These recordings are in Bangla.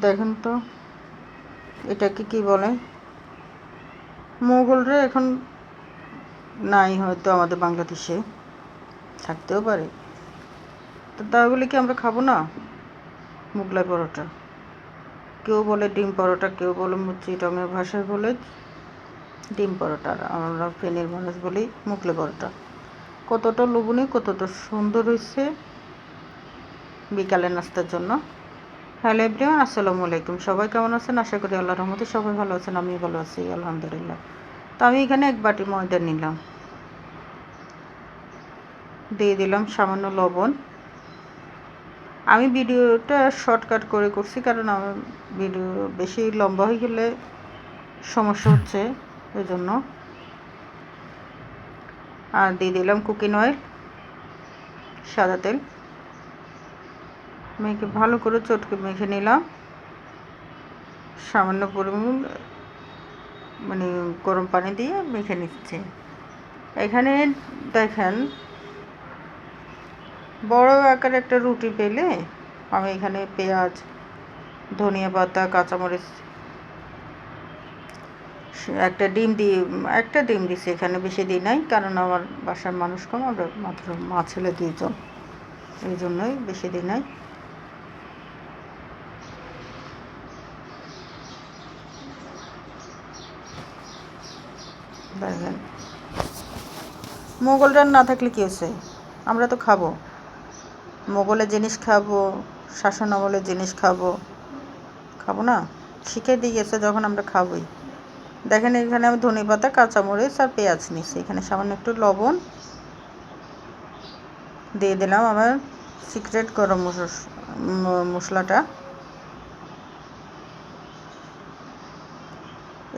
দেখেন তো এটাকে কি বলে। মোগলরা এখন নাই, হয়তো আমাদের বাংলাদেশে থাকতেও পারে। তো তাই বলে কি আমরা খাবো না মোগলাই পরোটা? কেউ বলে ডিম পরোটা, কেউ বলে চিটংয়ের ভাষায় বলে ডিম পরোটা, আর আমরা ফেনীর মানুষ বলি মোগলাই পরোটা। কতটা লোভনীয়, কতটা সুন্দর হয়েছে বিকালের নাস্তার জন্য। হ্যালো এভরিওয়ান, আসসালামু আলাইকুম। সবাই কেমন আছেন? আশা করি আল্লাহর রহমতে সবাই ভালো আছেন, আমিও ভালো আছি আলহামদুলিল্লাহ। তো আমি এখানে 1 বাটি ময়দা নিলাম, দিয়ে দিলাম সামান্য লবণ। আমি ভিডিওটা শর্টকাট করে করছি, কারণ আমার ভিডিও বেশি লম্বা হয়ে গেলে সমস্যা হচ্ছে, ওই জন্য। আর দিয়ে দিলাম কুকিং অয়েল, সাদা তেল। মেখে ভালো করে চটকে মেখে নিলাম। সামান্য পরিমাণ গরম পানি দিয়ে মেখে নিচ্ছি। এখানে দেখেন বড় আকারে একটা রুটি পেলে আমি এখানে পেঁয়াজ, ধনিয়া পাতা, কাঁচামরিচ, একটা ডিম দিছি এখানে, বেশি দিই নাই, কারণ আমার বাসার মানুষ কম, আমরা মাত্র মা ছেলে 2 জন, এই জন্যই বেশি দিই নাই। দেখেন মোগলরা না থাকলে কী হয়েছে, আমরা তো খাবো, মোগলের জিনিস খাবো, শাসন আমলের জিনিস খাবো না? শিখে দিয়ে গেছে যখন, আমরা খাবোই। দেখেন এখানে আমি ধনিয়া পাতা, কাঁচামরিচ আর পেঁয়াজ নিচ্ছি। এখানে সামান্য একটু লবণ দিয়ে দিলাম, আমার সিক্রেট গরম মশলাটা।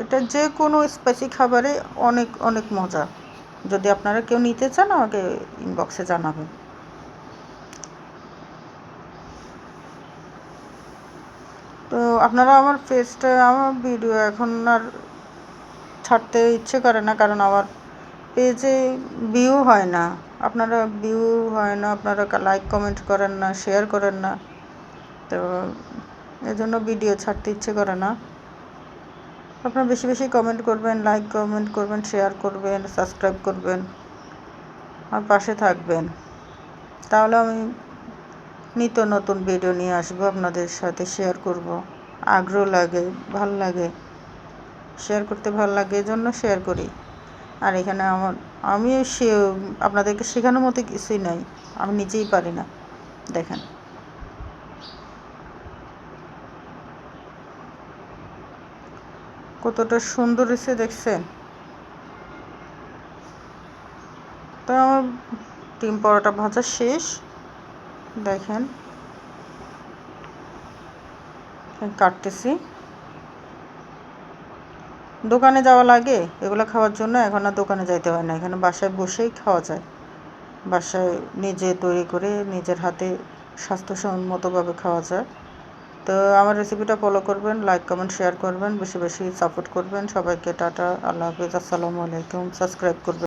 এটা যে কোনো স্পাইসি খাবারে অনেক অনেক মজা। যদি আপনারা কেউ নিতে চান আমাকে ইনবক্সে জানাবেন। তো আপনারা আমার ভিডিও এখন আর ছাড়তে ইচ্ছে করে না, কারণ আমার পেজে ভিউ হয় না, আপনারা লাইক কমেন্ট করেন না, শেয়ার করেন না, তো এজন্য ভিডিও ছাড়তে ইচ্ছে করে না। আপনারা বেশি বেশি কমেন্ট করবেন, লাইক কমেন্ট করবেন, শেয়ার করবেন, সাবস্ক্রাইব করবেন, আর পাশে থাকবেন। তাহলে আমি নিত্য নতুন ভিডিও নিয়ে আসবো, আপনাদের সাথে শেয়ার করব। আগ্রহ লাগে, ভাল লাগে, শেয়ার করতে ভাল লাগে, এজন্য শেয়ার করি। আর এখানে আমি আপনাদেরকে শেখানোর মতো কিছুই নাই, আমি নিজেই পারি না। দেখেন কতটা সুন্দর হয়েছে, দেখছেন? তো আমার ডিম পরোটা ভাজা শেষ। দেখেন কাটতেছি। দোকানে যাওয়া লাগে এগুলো খাওয়ার জন্য, এখন আর দোকানে যাইতে হয় না, এখানে বাসায় বসেই খাওয়া যায়। বাসায় নিজে তৈরি করে নিজের হাতে স্বাস্থ্যসম্মতভাবে খাওয়া যায়। তো আমার রেসিপিটা ফলো করবেন, লাইক কমেন্ট শেয়ার করবেন, বেশি বেশি সাপোর্ট করবেন। সবাইকে টাটা, আল্লাহ হাফিজ, আসসালামু আলাইকুম। সাবস্ক্রাইব করবেন।